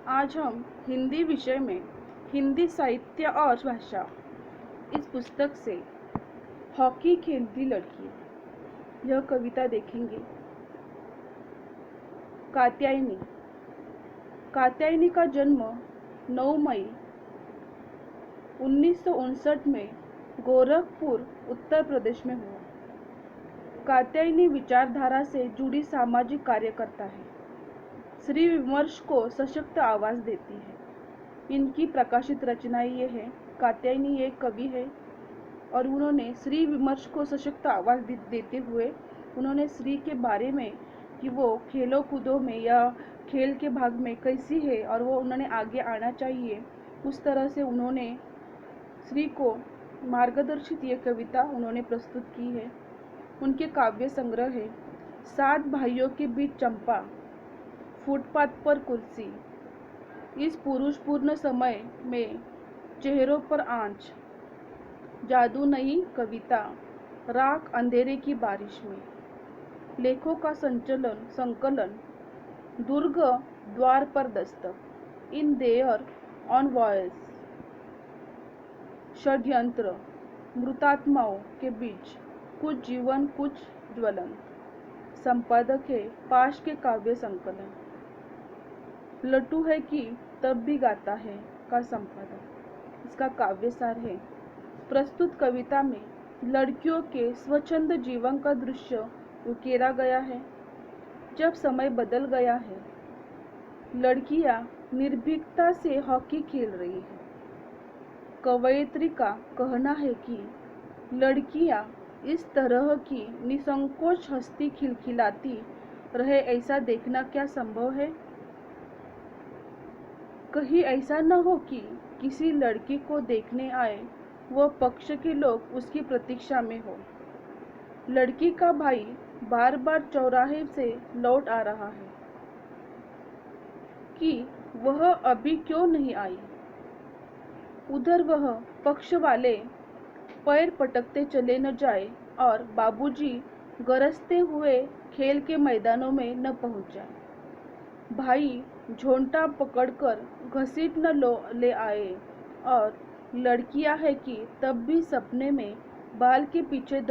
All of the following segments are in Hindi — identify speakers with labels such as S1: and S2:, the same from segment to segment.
S1: आज हम हिंदी विषय में हिंदी साहित्य और भाषा इस पुस्तक से हॉकी खेलती लड़की यह कविता देखेंगे। कात्यायनी। कात्यायनी का जन्म 9 मई 1959 में गोरखपुर उत्तर प्रदेश में हुआ। कात्यायनी विचारधारा से जुड़ी सामाजिक कार्यकर्ता है। श्री विमर्श को सशक्त आवाज देती है। इनकी प्रकाशित रचनाएं ये है। कात्यायनी एक कवि है और उन्होंने श्री विमर्श को सशक्त आवाज देते हुए उन्होंने श्री के बारे में कि वो खेलों कूदों में या खेल के भाग में कैसी है और वो उन्होंने आगे आना चाहिए, उस तरह से उन्होंने श्री को मार्गदर्शित ये कविता उन्होंने प्रस्तुत की है। उनके काव्य संग्रह है 7 भाइयों के बीच चंपा, फुटपाथ पर कुर्सी, इस पुरुषपूर्ण समय में चेहरों पर आंच, जादू नई कविता, राख अंधेरे की बारिश में, लेखों का संकलन, दुर्ग द्वार पर Dastak, in their on voice, षड्यंत्र, मृतात्माओं के बीच, कुछ जीवन कुछ ज्वलन। संपादक है पाश के काव्य संकलन। लट्टू है कि तब भी गाता है का संपादक। इसका काव्य सार है। प्रस्तुत कविता में लड़कियों के स्वच्छंद जीवन का दृश्य उकेरा गया है। जब समय बदल गया है, लड़कियां निर्भीकता से हॉकी खेल रही हैं। कवयित्री का कहना है कि लड़कियां इस तरह की निसंकोच हस्ती खिलखिलाती रहे, ऐसा देखना क्या संभव है? कहीं ऐसा न हो कि किसी लड़की को देखने आए वह पक्ष के लोग उसकी प्रतीक्षा में हो। लड़की का भाई बार बार चौराहे से लौट आ रहा है कि वह अभी क्यों नहीं आई। उधर वह पक्ष वाले पैर पटकते चले न जाए और बाबूजी गरजते हुए खेल के मैदानों में न पहुंच जाए। भाई झोंटा पकड़कर घसीट न ले आए और लड़कियां है कि तब भी सपने में बाल के पीछे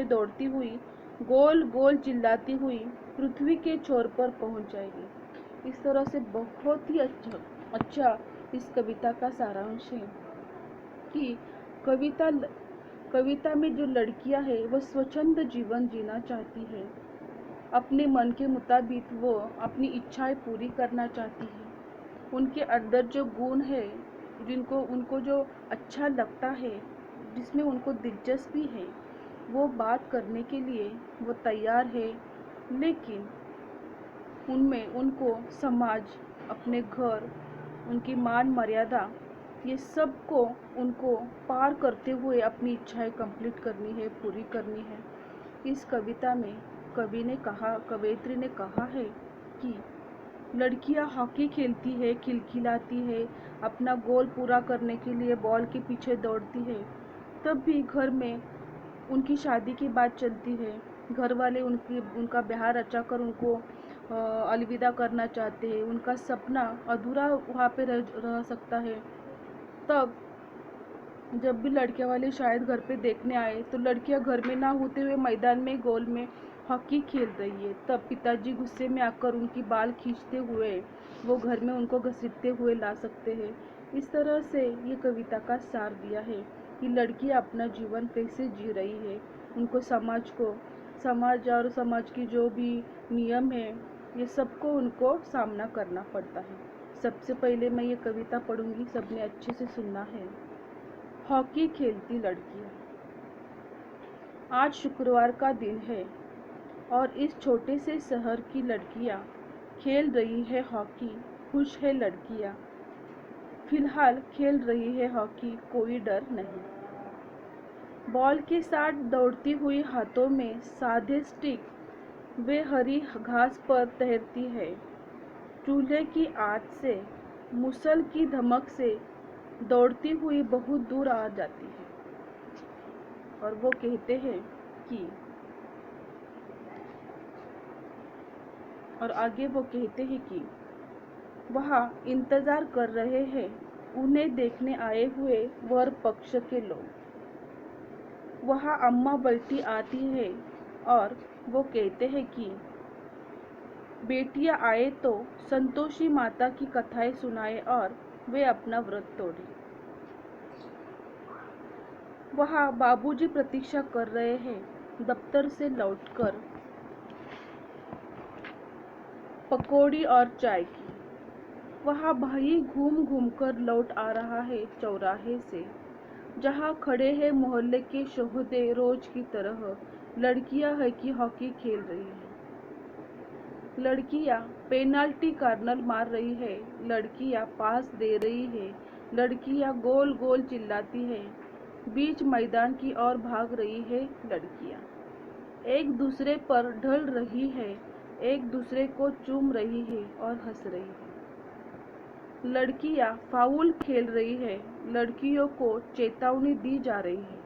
S1: दौड़ती हुई गोल गोल चिल्लाती हुई पृथ्वी के छोर पर पहुंच जाएगी। इस तरह से बहुत ही अच्छा इस कविता का सारांश है कि कविता में जो लड़कियां है वह स्वच्छंद जीवन जीना चाहती है। अपने मन के मुताबिक वो अपनी इच्छाएं पूरी करना चाहती है। उनके अंदर जो गुण है, उनको जो अच्छा लगता है, जिसमें उनको दिलचस्पी है, वो बात करने के लिए वो तैयार है। लेकिन उनमें उनको समाज, अपने घर, उनकी मान मर्यादा, ये सब को उनको पार करते हुए अपनी इच्छाएं कंप्लीट करनी है, पूरी करनी है। इस कविता में कवयित्री ने कहा है कि लड़कियां हॉकी खेलती है, खिलखिलाती है, अपना गोल पूरा करने के लिए बॉल के पीछे दौड़ती है, तब भी घर में उनकी शादी की बात चलती है। घर वाले उनका ब्याह रचाकर उनको अलविदा करना चाहते हैं। उनका सपना अधूरा वहाँ पे रह सकता है। तब जब भी लड़कियां वाले शायद घर पे देखने आए तो लड़कियां घर में ना होते हुए मैदान में गोल में हॉकी खेल रही है। तब पिताजी गुस्से में आकर उनकी बाल खींचते हुए वो घर में उनको घसीटते हुए ला सकते हैं। इस तरह से ये कविता का सार दिया है कि लड़कियां अपना जीवन कैसे जी रही है। उनको समाज और समाज की जो भी नियम है, ये सबको उनको सामना करना पड़ता है। सबसे पहले मैं ये कविता पढ़ूंगी, सबने अच्छे से सुनना है। हॉकी खेलती लड़कियां। आज शुक्रवार का दिन है और इस छोटे से शहर की लड़कियां खेल रही है हॉकी। खुश है लड़कियां, फिलहाल खेल रही है हॉकी, कोई डर नहीं। बॉल के साथ दौड़ती हुई हाथों में सादे स्टिक, वे हरी घास पर तैरती है। चूल्हे की आग से, मुसल की धमक से दौड़ती हुई बहुत दूर आ जाती है। और वो कहते हैं कि और आगे वो कहते हैं कि वहाँ इंतजार कर रहे हैं उन्हें देखने आए हुए वर पक्ष के लोग। वहाँ अम्मा बैठी आती है और वो कहते हैं कि बेटियां आए तो संतोषी माता की कथाएं सुनाए और वे अपना व्रत तोड़े। वहाँ बाबूजी प्रतीक्षा कर रहे हैं दफ्तर से लौटकर पकौड़ी और चाय की। वहाँ भाई घूम घूम कर लौट आ रहा है चौराहे से, जहाँ खड़े हैं मोहल्ले के शोहदे रोज की तरह। लड़कियां है कि हॉकी खेल रही है, लड़कियां पेनाल्टी कार्नर मार रही है, लड़कियां पास दे रही है, लड़कियां गोल गोल चिल्लाती है, बीच मैदान की ओर भाग रही है। लड़कियां एक दूसरे पर ढल रही है, एक दूसरे को चूम रही है और हंस रही है। लड़कियां फाउल खेल रही है, लड़कियों को चेतावनी दी जा रही है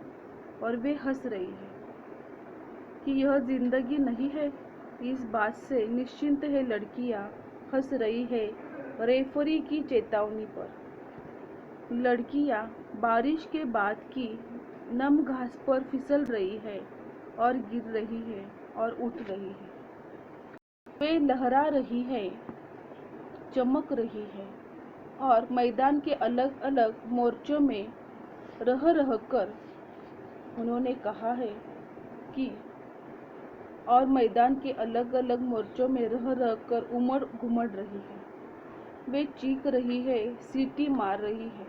S1: और वे हंस रही है कि यह जिंदगी नहीं है। इस बात से निश्चिंत है, लड़कियां हंस रही है रेफरी की चेतावनी पर। लड़कियां बारिश के बाद की नम घास पर फिसल रही है और गिर रही है और उठ रही है। वे लहरा रही है, चमक रही है और मैदान के अलग अलग मोर्चों में रह कर उन्होंने कहा है कि और मैदान के अलग अलग मोर्चों में रह कर उमड़ घुमड़ रही है। वे चीख रही है, सीटी मार रही है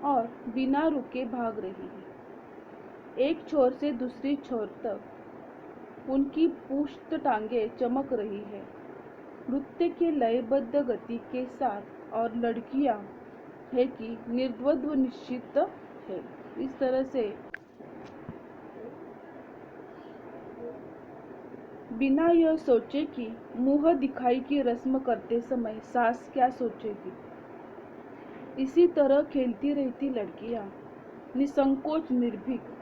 S1: और बिना रुके भाग रही है। एक छोर से दूसरी छोर तक उनकी पुश्त टांगे चमक रही है, नृत्य के लयबद्ध गति के साथ। और लड़कियां है कि निर्द्वंद्व निश्चित है। इस तरह से बिना यह सोचे कि मुंह दिखाई की रस्म करते समय सास क्या सोचेगी, इसी तरह खेलती रहती लड़कियां, निसंकोच निर्भीक,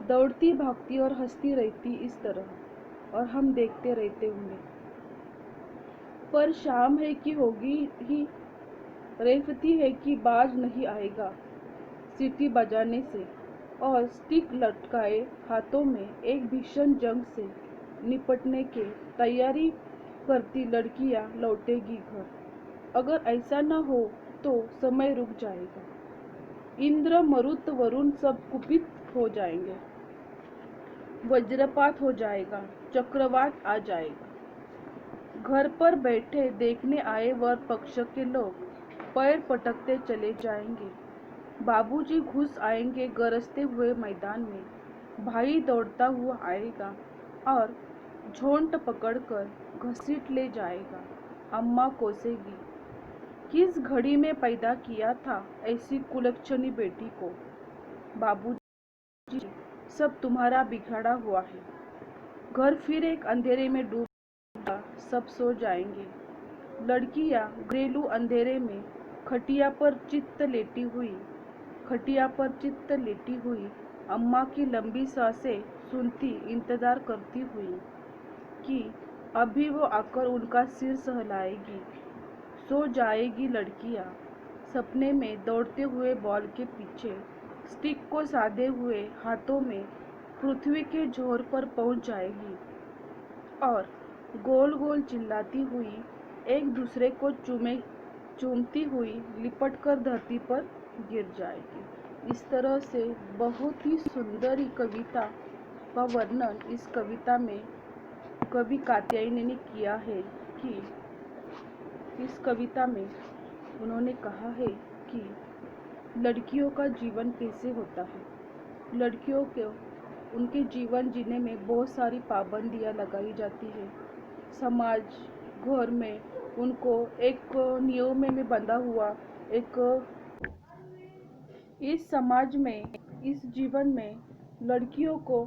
S1: दौड़ती भागती और हंसती रहती इस तरह, और हम देखते रहते उन्हें। पर शाम है कि होगी ही, रेफती है कि बाज नहीं आएगा सीटी बजाने से, और स्टिक लटकाए हाथों में एक भीषण जंग से निपटने के तैयारी करती लड़कियां लौटेगी घर। अगर ऐसा न हो तो समय रुक जाएगा, इंद्र मरुत वरुण सब कुपित हो जाएंगे, वज्रपात हो जाएगा, चक्रवात आ जाएगा। घर पर बैठे देखने आए वर पक्ष के लोग पैर पटकते चले जाएंगे। बाबूजी घुस आएंगे गरजते हुए मैदान में, भाई दौड़ता हुआ आएगा और झोंट पकड़कर घसीट ले जाएगा। अम्मा कोसेगी, किस घड़ी में पैदा किया था ऐसी कुलक्षणी बेटी को। बाबूजी, सब तुम्हारा बिगाड़ा हुआ है। घर फिर एक अंधेरे में डूब, सब सो जाएंगे। लड़कियां घरेलू अंधेरे में खटिया पर चित्त लेटी हुई अम्मा की लंबी सांसें सुनती इंतजार करती हुई कि अभी वो आकर उनका सिर सहलाएगी। सो जाएगी लड़कियां सपने में दौड़ते हुए बॉल के पीछे, स्टिक को साधे हुए हाथों में पृथ्वी के जोर पर पहुंच जाएगी और गोल गोल चिल्लाती हुई एक दूसरे को चूमती हुई लिपटकर धरती पर गिर जाएगी। इस तरह से बहुत ही सुंदर कविता का वर्णन इस कविता में कवि कात्यायनी ने किया है कि इस कविता में उन्होंने कहा है कि लड़कियों का जीवन कैसे होता है। लड़कियों को उनके जीवन जीने में बहुत सारी पाबंदियां लगाई जाती है। समाज घर में उनको एक नियम में बंधा हुआ इस समाज में, इस जीवन में लड़कियों को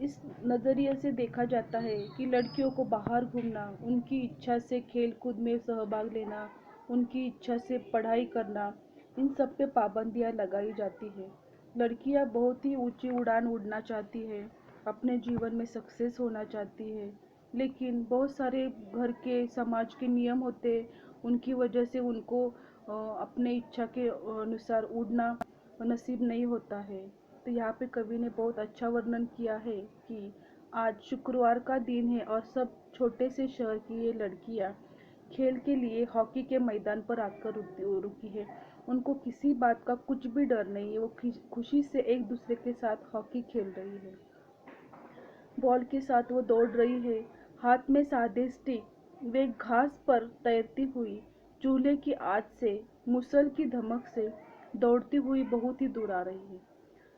S1: इस नज़रिए से देखा जाता है कि लड़कियों को बाहर घूमना, उनकी इच्छा से खेल कूद में सहभाग लेना, उनकी इच्छा से पढ़ाई करना, इन सब पे पाबंदियां लगाई जाती है। लड़कियां बहुत ही ऊंची उड़ान उड़ना चाहती है, अपने जीवन में सक्सेस होना चाहती है, लेकिन बहुत सारे घर के समाज के नियम होते, उनकी वजह से उनको अपने इच्छा के अनुसार उड़ना नसीब नहीं होता है। तो यहाँ पे कवि ने बहुत अच्छा वर्णन किया है कि आज शुक्रवार का दिन है और सब छोटे से शहर की ये लड़कियाँ खेल के लिए हॉकी के मैदान पर आकर रुकी है। उनको किसी बात का कुछ भी डर नहीं है, वो खुशी से एक दूसरे के साथ हॉकी खेल रही है। बॉल के साथ वो दौड़ रही है, हाथ में सादे स्टिक। वे घास पर तैरती हुई, चूल्हे की आग से, मुसल की धमक से दौड़ती हुई बहुत ही दूर आ रही है।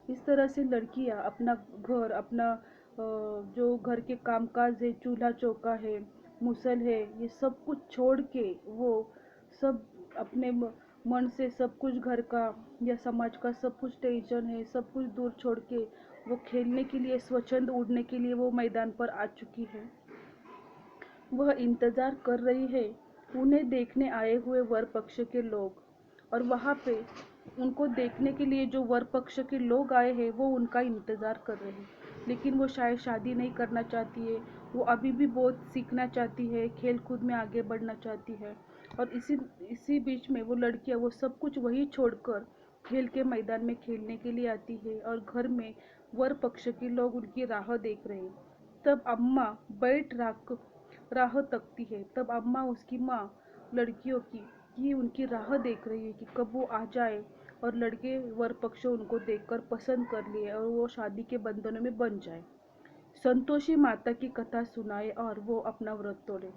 S1: इस तरह से लड़कियां अपना घर, अपना जो घर के कामकाज है, चूल्हा चौका है, मुसल है, ये सब कुछ छोड़ के वो सब अपने मन से सब कुछ, घर का या समाज का सब कुछ टेंशन है, सब कुछ दूर छोड़ के वो खेलने के लिए, स्वच्छंद उड़ने के लिए वो मैदान पर आ चुकी है। वह इंतजार कर रही है उन्हें देखने आए हुए वर पक्ष के लोग, और वहाँ पे उनको देखने के लिए जो वर पक्ष के लोग आए हैं वो उनका इंतजार कर रहे हैं। लेकिन वो शायद शादी नहीं करना चाहती है, वो अभी भी बहुत सीखना चाहती है, खेल कूद में आगे बढ़ना चाहती है। और इसी इसी बीच में वो लड़कियां वो सब कुछ वही छोड़कर खेल के मैदान में खेलने के लिए आती है, और घर में वर पक्ष के लोग उनकी राह देख रहे हैं। तब अम्मा बैठ राह तकती है, तब अम्मा, उसकी माँ, लड़कियों की उनकी राह देख रही है कि कब वो आ जाए और लड़के वर पक्ष उनको देखकर पसंद कर लिए और वो शादी के बंधनों में बन जाए, संतोषी माता की कथा सुनाए और वो अपना व्रत तोड़े।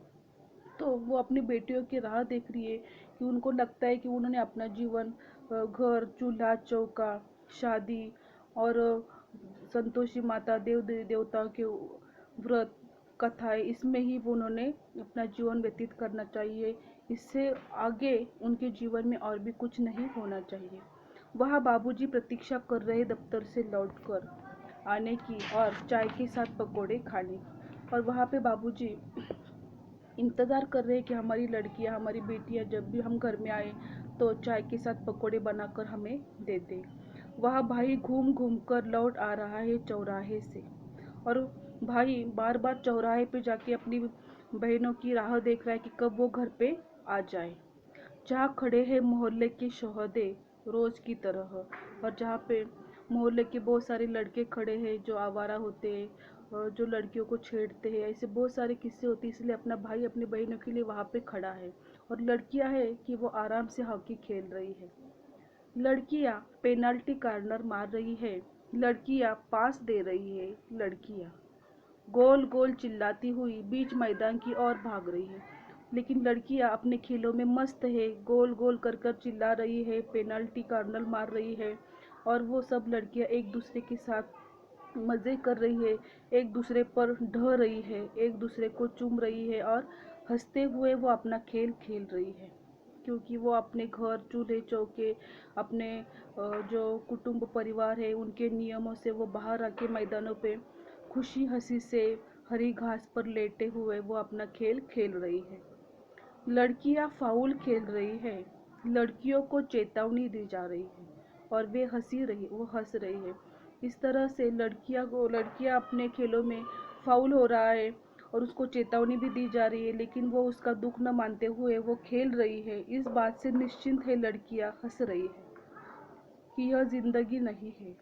S1: तो वो अपनी बेटियों की राह देख रही है कि उनको लगता है कि उन्होंने अपना जीवन घर, चूल्हा चौका, शादी और संतोषी माता, देवताओं के व्रत, कथाएं, इसमें ही वो उन्होंने अपना जीवन व्यतीत करना चाहिए। इससे आगे उनके जीवन में और भी कुछ नहीं होना चाहिए। वहाँ बाबूजी प्रतीक्षा कर रहे दफ्तर से लौटकर आने की और चाय के साथ पकोड़े खाने की। और वहाँ पे बाबूजी इंतज़ार कर रहे हैं कि हमारी लड़कियां, हमारी बेटियां जब भी हम घर में आए तो चाय के साथ पकोड़े बनाकर हमें दे दे। वह भाई घूम घूम कर लौट आ रहा है चौराहे से, और भाई बार बार चौराहे पे जाके अपनी बहनों की राह देख रहा है कि कब वो घर पे आ जाए। जहाँ खड़े हैं मोहल्ले के शोहदे रोज की तरह, और जहाँ पे मोहल्ले के बहुत सारे लड़के खड़े हैं जो आवारा होते हैं और जो लड़कियों को छेड़ते हैं, ऐसे बहुत सारे किस्से होते हैं। इसलिए अपना भाई अपनी बहनों के लिए वहाँ पे खड़ा है, और लड़कियाँ हैं कि वो आराम से हॉकी खेल रही है। लड़कियाँ पेनाल्टी कार्नर मार रही है, लड़कियाँ पास दे रही है, लड़कियाँ गोल गोल चिल्लाती हुई बीच मैदान की ओर भाग रही है। लेकिन लड़कियां अपने खेलों में मस्त है, गोल गोल कर कर चिल्ला रही है, पेनल्टी कार्नर मार रही है, और वो सब लड़कियां एक दूसरे के साथ मज़े कर रही है, एक दूसरे पर ढह रही है, एक दूसरे को चूम रही है, और हंसते हुए वो अपना खेल खेल रही है। क्योंकि वो अपने घर, चूल्हे चौके, अपने जो कुटुंब परिवार है उनके नियमों से वो बाहर आके मैदानों पे खुशी हंसी से हरी घास पर लेटे हुए वो अपना खेल खेल रही है। लड़कियां फाउल खेल रही है, लड़कियों को चेतावनी दी जा रही है, और वो हंस रही है। इस तरह से लड़कियां अपने खेलों में फाउल हो रहा है और उसको चेतावनी भी दी जा रही है, लेकिन वो उसका दुख न मानते हुए वो खेल रही है। इस बात से निश्चिंत है, लड़कियां हंस रही है कि यह जिंदगी नहीं है,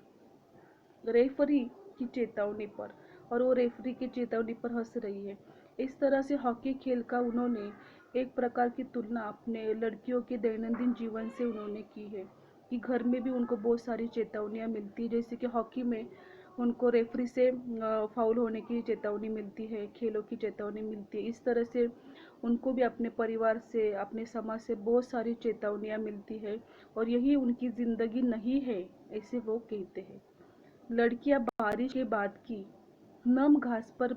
S1: रेफरी की चेतावनी पर, और वो रेफरी की चेतावनी पर हंस रही है। इस तरह से हॉकी खेल का उन्होंने एक प्रकार की तुलना अपने लड़कियों के दैनंदिन जीवन से उन्होंने की है कि घर में भी उनको बहुत सारी चेतावनियाँ मिलती है। जैसे कि हॉकी में उनको रेफरी से फाउल होने की चेतावनी मिलती है, खेलों की चेतावनी मिलती है। इस तरह से उनको भी अपने परिवार से, अपने समाज से बहुत सारी चेतावनियाँ मिलती है, और यही उनकी ज़िंदगी नहीं है, ऐसे वो कहते हैं। लड़कियां बारिश के बाद की नम घास पर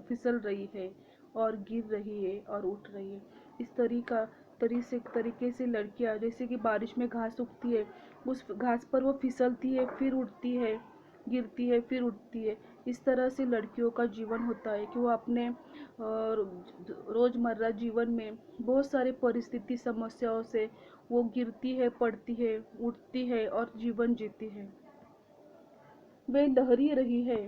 S1: फिसल रही है और गिर रही है और उठ रही है। इस तरीके से लड़कियां, जैसे कि बारिश में घास उगती है, उस घास पर वो फिसलती है, फिर उठती है, गिरती है, फिर उठती है। इस तरह से लड़कियों का जीवन होता है कि वो अपने रोज़मर्रा जीवन में बहुत सारे परिस्थिति, समस्याओं से वो गिरती है, पड़ती है, उठती है और जीवन जीती है। वे लहरी रही है,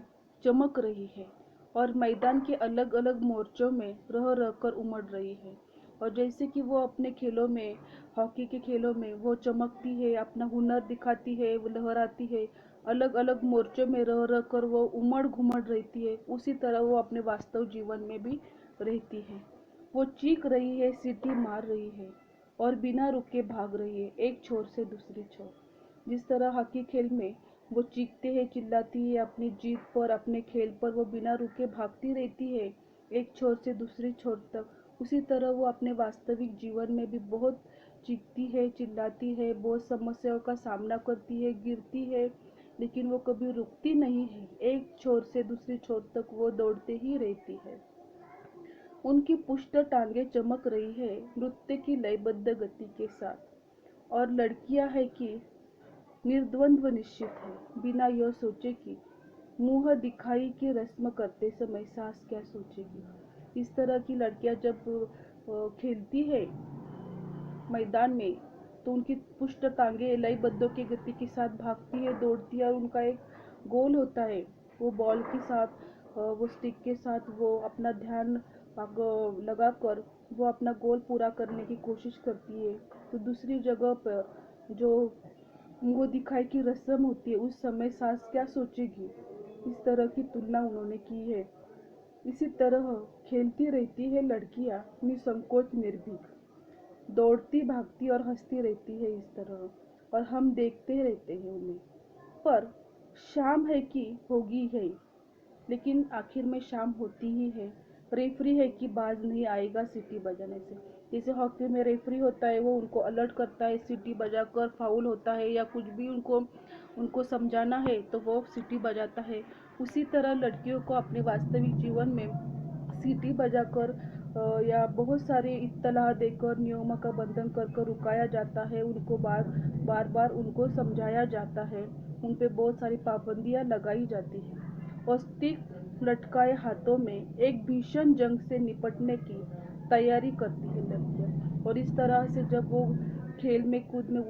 S1: चमक रही है, और मैदान के अलग अलग मोर्चों में रह रह कर उमड़ रही है। और जैसे कि वो अपने खेलों में, हॉकी के खेलों में वो चमकती है, अपना हुनर दिखाती है, वो लहराती है, अलग अलग मोर्चों में रह रह कर वो उमड़ घुमड़ रहती है, उसी तरह वो अपने वास्तव जीवन में भी रहती है। वो चीख रही है, सीटी मार रही है और बिना रुके भाग रही है, एक छोर से दूसरी छोर। जिस तरह हॉकी खेल में वो चीखते हैं, चिल्लाती है अपनी जीत पर, अपने खेल पर वो बिना रुके भागती रहती है एक छोर से दूसरी छोर तक, उसी तरह वो अपने वास्तविक जीवन में भी बहुत चीखती है, चिल्लाती है, बहुत समस्याओं का सामना करती है, गिरती है, लेकिन वो कभी रुकती नहीं है, एक छोर से दूसरी छोर तक वो दौड़ते ही रहती है। उनकी पुष्ट टांगें चमक रही है नृत्य की लयबद्ध गति के साथ। और लड़कियां है कि निर्द्वंद्व निश्चित है, बिना यह सोचे कि मुंह दिखाई की रस्म करते समय सास क्या सोचेगी। इस तरह की लड़कियां जब खेलती है मैदान में, तो उनकी पुष्ट टांगे लयबद्ध की गति के साथ भागती है, दौड़ती है, और उनका एक गोल होता है। वो बॉल के साथ, वो स्टिक के साथ वो अपना ध्यान लगाकर वो अपना गोल पूरा करने की कोशिश करती है। तो दूसरी जगह पर जो मुंह दिखाई की रस्म होती है, उस समय सास क्या सोचेगी, इस तरह की तुलना उन्होंने की है। इसी तरह खेलती रहती है लड़कियां निसंकोच निर्भीक, दौड़ती भागती और हंसती रहती है इस तरह, और हम देखते रहते हैं उन्हें। पर शाम है कि होगी है, लेकिन आखिर में शाम होती ही है। रेफरी है कि बाज नहीं आएगा सीटी बजाने से। जैसे हॉकी में रेफरी होता है, वो उनको अलर्ट करता है, सीटी बजाकर फाउल होता है या कुछ भी उनको उनको समझाना है तो वो सीटी बजाता है। उसी तरह लड़कियों को अपने वास्तविक जीवन में सीटी बजाकर या बहुत सारे इत्तला देकर, नियमों का बंधन कर कर रुकाया जाता है, उनको बार बार उनको समझाया जाता है, उन पे बहुत सारी पाबंदियां लगाई जाती हैं। और स्टिक लटकाए हाथों में एक भीषण जंग से निपटने की तैयारी करती है लड़कियां। और इस तरह से जब वो खेल में कूद में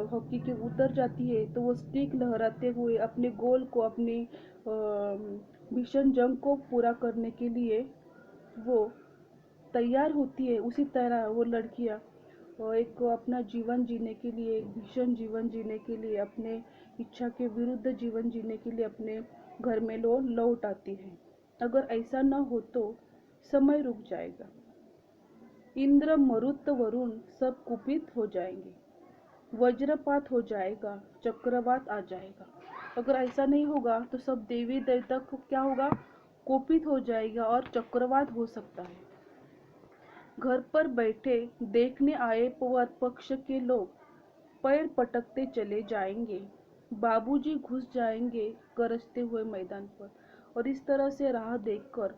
S1: हॉकी के उतर जाती है, तो वो स्टिक लहराते हुए अपने गोल को, अपनी भीषण जंग को पूरा करने के लिए वो तैयार होती है। उसी तरह वो लड़कियां एक अपना जीवन जीने के लिए, एक भीषण जीवन जीने के लिए, अपने इच्छा के विरुद्ध जीवन जीने के लिए अपने घर में लौट आती है। अगर ऐसा न हो तो समय रुक जाएगा, इंद्र मरुत वरुण सब कुपित हो जाएंगे, वज्रपात हो जाएगा, चक्रवात आ जाएगा। अगर ऐसा नहीं होगा तो सब देवी देवता को क्या होगा, कुपित हो जाएगा और चक्रवात हो सकता है। घर पर बैठे देखने आए पक्ष के लोग पैर पटकते चले जाएंगे, बाबूजी घुस जाएंगे गरजते हुए मैदान पर। और इस तरह से राह देखकर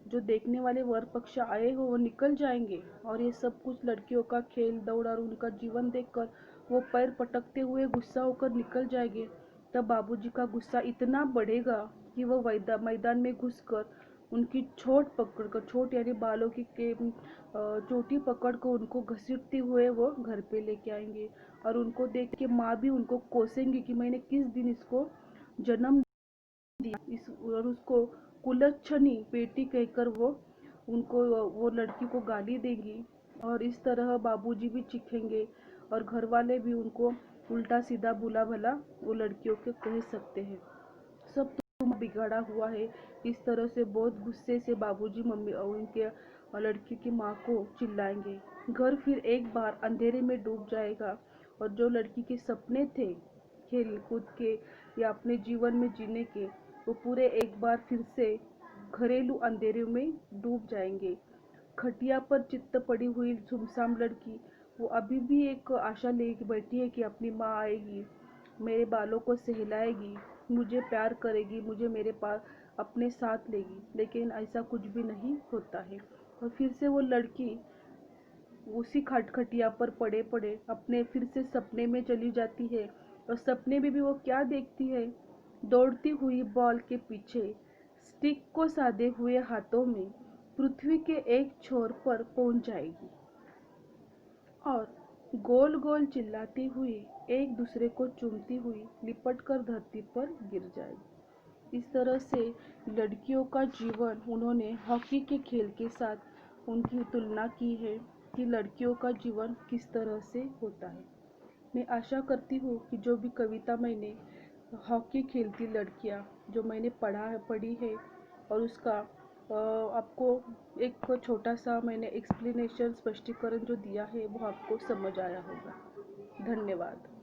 S1: जो देखने वाले वर पक्ष आए हो वो निकल जाएंगे, और ये सब कुछ लड़कियों का खेल दौड़ और उनका जीवन देखकर वो पैर पटकते हुए गुस्सा होकर निकल जाएंगे। तब बाबूजी का गुस्सा इतना बढ़ेगा कि वो मैदान में घुसकर उनकी चोट पकड़कर, चोट यानी बालों की के चोटी पकड़ कर उनको घसीटते हुए वो घर पे लेके आएंगे। और उनको देख के माँ भी उनको कोसेंगी कि मैंने किस दिन इसको जन्म दिया, इस और उसको कुलच्छनी बेटी कहकर वो लड़की को गाली देगी। और इस तरह बाबूजी भी चीखेंगे और घर वाले भी उनको उल्टा सीधा बुला भला वो लड़कियों के कह सकते हैं, सब तुम बिगाड़ा हुआ है। इस तरह से बहुत गुस्से से बाबूजी मम्मी और उनके लड़की की माँ को चिल्लाएंगे। घर फिर एक बार अंधेरे में डूब जाएगा, और जो लड़की के सपने थे खेल कूद के या अपने जीवन में जीने के, वो पूरे एक बार फिर से घरेलू अंधेरे में डूब जाएंगे। खटिया पर चित्त पड़ी हुई सुमसाम लड़की वो अभी भी एक आशा लेके बैठी है कि अपनी माँ आएगी, मेरे बालों को सहलाएगी, मुझे प्यार करेगी, मुझे मेरे पास अपने साथ लेगी। लेकिन ऐसा कुछ भी नहीं होता है, और फिर से वो लड़की उसी खटखटिया पर पड़े पड़े अपने फिर से सपने में चली जाती है। और सपने में भी वो क्या देखती है, दौड़ती हुई बॉल के पीछे स्टिक को साधे हुए हाथों में पृथ्वी के एक छोर पर पहुंच जाएगी और गोल गोल चिल्लाती हुई एक दूसरे को चूमती हुई लिपट कर धरती पर गिर जाएगी। इस तरह से लड़कियों का जीवन उन्होंने हॉकी के खेल के साथ उनकी तुलना की है कि लड़कियों का जीवन किस तरह से होता है। मैं आशा करती हूँ कि जो भी कविता मैंने हॉकी खेलती लड़कियाँ जो मैंने पढ़ी है और उसका आपको एक छोटा सा मैंने एक्सप्लेनेशन स्पष्टीकरण जो दिया है वो आपको समझ आया होगा। धन्यवाद।